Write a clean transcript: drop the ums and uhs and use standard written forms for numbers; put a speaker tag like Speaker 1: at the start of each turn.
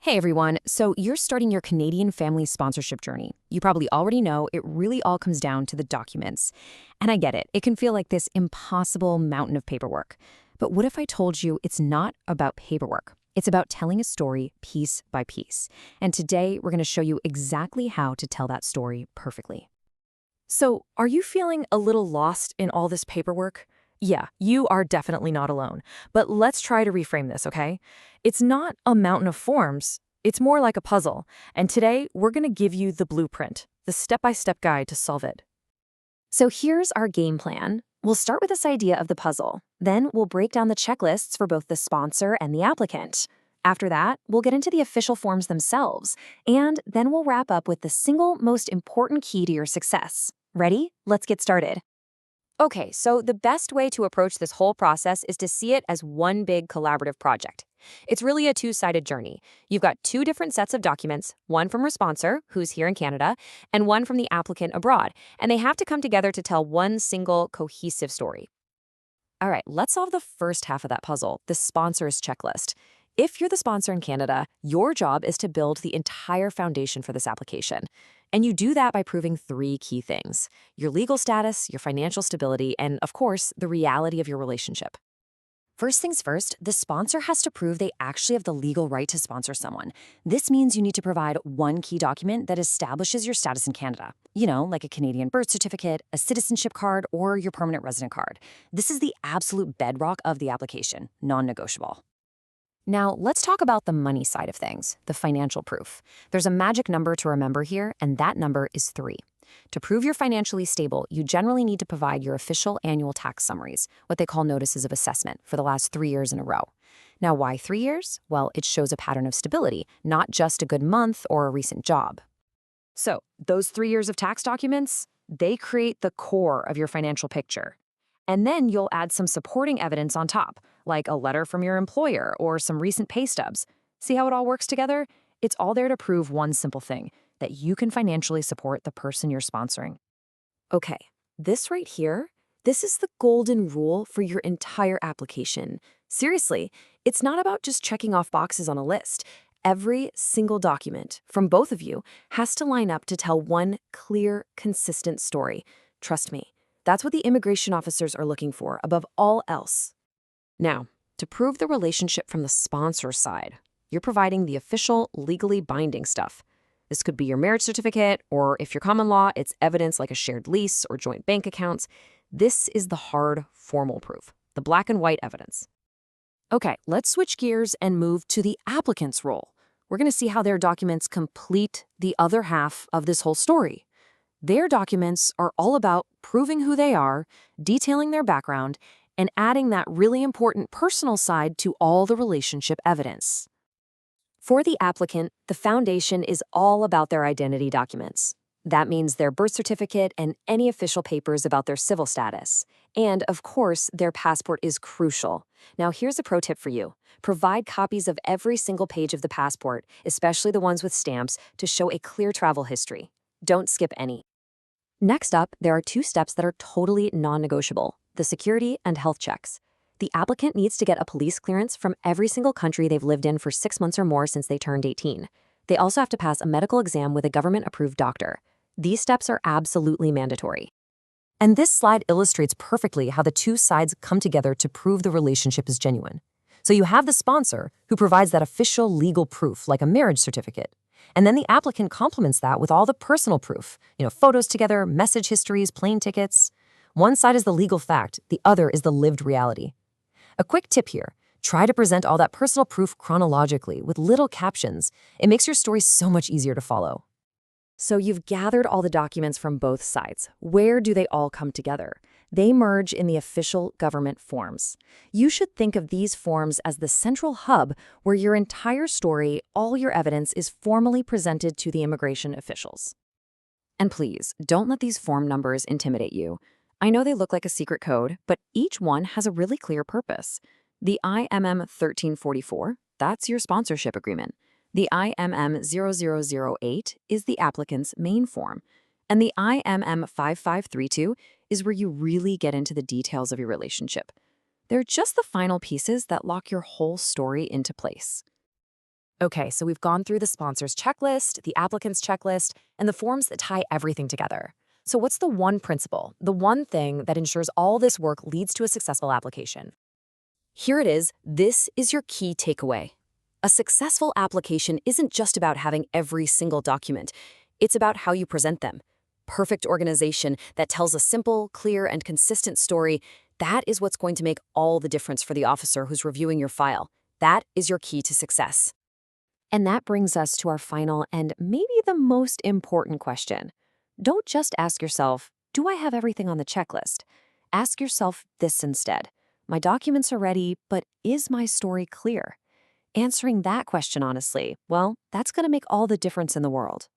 Speaker 1: Hey everyone, so you're starting your Canadian family sponsorship journey. You probably already know it really all comes down to the documents. And I get it, it can feel like this impossible mountain of paperwork. But what if I told you it's not about paperwork? It's about telling a story piece by piece. And today we're going to show you exactly how to tell that story perfectly. So, are you feeling a little lost in all this paperwork? Yeah, you are definitely not alone. But let's try to reframe this, okay? It's not a mountain of forms, it's more like a puzzle. And today, we're going to give you the blueprint, the step-by-step guide to solve it. So here's our game plan. We'll start with this idea of the puzzle. Then we'll break down the checklists for both the sponsor and the applicant. After that, we'll get into the official forms themselves. And then we'll wrap up with the single most important key to your success. Ready? Let's get started. Okay, so the best way to approach this whole process is to see it as one big collaborative project. It's really a two-sided journey. You've got two different sets of documents, one from your sponsor, who's here in Canada, and one from the applicant abroad, and they have to come together to tell one single cohesive story. All right, let's solve the first half of that puzzle, the sponsor's checklist. If you're the sponsor in Canada, your job is to build the entire foundation for this application. And you do that by proving three key things: your legal status, your financial stability, and, of course, the reality of your relationship. First things first, the sponsor has to prove they actually have the legal right to sponsor someone. This means you need to provide one key document that establishes your status in Canada. You know, like a Canadian birth certificate, a citizenship card, or your permanent resident card. This is the absolute bedrock of the application, non-negotiable. Now, let's talk about the money side of things, the financial proof. There's a magic number to remember here, and that number is 3. To prove you're financially stable, you generally need to provide your official annual tax summaries, what they call notices of assessment, for the last 3 years in a row. Now, why 3 years? Well, it shows a pattern of stability, not just a good month or a recent job. So, those 3 years of tax documents, they create the core of your financial picture. And then you'll add some supporting evidence on top, like a letter from your employer or some recent pay stubs. See how it all works together? It's all there to prove one simple thing: that you can financially support the person you're sponsoring. Okay, this right here, this is the golden rule for your entire application. Seriously, it's not about just checking off boxes on a list. Every single document from both of you has to line up to tell one clear, consistent story. Trust me, that's what the immigration officers are looking for above all else. Now, to prove the relationship from the sponsor side, you're providing the official, legally binding stuff. This could be your marriage certificate, or if you're common law, it's evidence like a shared lease or joint bank accounts. This is the hard, formal proof, the black and white evidence. Okay, let's switch gears and move to the applicant's role. We're going to see how their documents complete the other half of this whole story. Their documents are all about proving who they are, detailing their background, and adding that really important personal side to all the relationship evidence. For the applicant, the foundation is all about their identity documents. That means their birth certificate and any official papers about their civil status. And, of course, their passport is crucial. Now, here's a pro tip for you. Provide copies of every single page of the passport, especially the ones with stamps, to show a clear travel history. Don't skip any. Next up, there are 2 steps that are totally non-negotiable: the security and health checks. The applicant needs to get a police clearance from every single country they've lived in for 6 months or more since they turned 18. They also have to pass a medical exam with a government-approved doctor. These steps are absolutely mandatory. And this slide illustrates perfectly how the 2 sides come together to prove the relationship is genuine. So you have the sponsor, who provides that official legal proof, like a marriage certificate. And then the applicant complements that with all the personal proof, photos together, message histories, plane tickets. One side is the legal fact, the other is the lived reality. A quick tip here: try to present all that personal proof chronologically with little captions. It makes your story so much easier to follow. So you've gathered all the documents from both sides. Where do they all come together? They merge in the official government forms. You should think of these forms as the central hub where your entire story, all your evidence, is formally presented to the immigration officials. And please, don't let these form numbers intimidate you. I know they look like a secret code, but each one has a really clear purpose. The IMM 1344, that's your sponsorship agreement. The IMM 0008 is the applicant's main form. And the IMM 5532 is where you really get into the details of your relationship. They're just the final pieces that lock your whole story into place.
Speaker 2: Okay, so we've gone through the sponsor's checklist, the applicant's checklist, and the forms that tie everything together. So what's the one principle, the one thing that ensures all this work leads to a successful application?
Speaker 1: Here it is. This is your key takeaway. A successful application isn't just about having every single document. It's about how you present them. Perfect organization that tells a simple, clear, and consistent story, that is what's going to make all the difference for the officer who's reviewing your file. That is your key to success. And that brings us to our final and maybe the most important question. Don't just ask yourself, do I have everything on the checklist? Ask yourself this instead. My documents are ready, but is my story clear? Answering that question honestly, well, that's going to make all the difference in the world.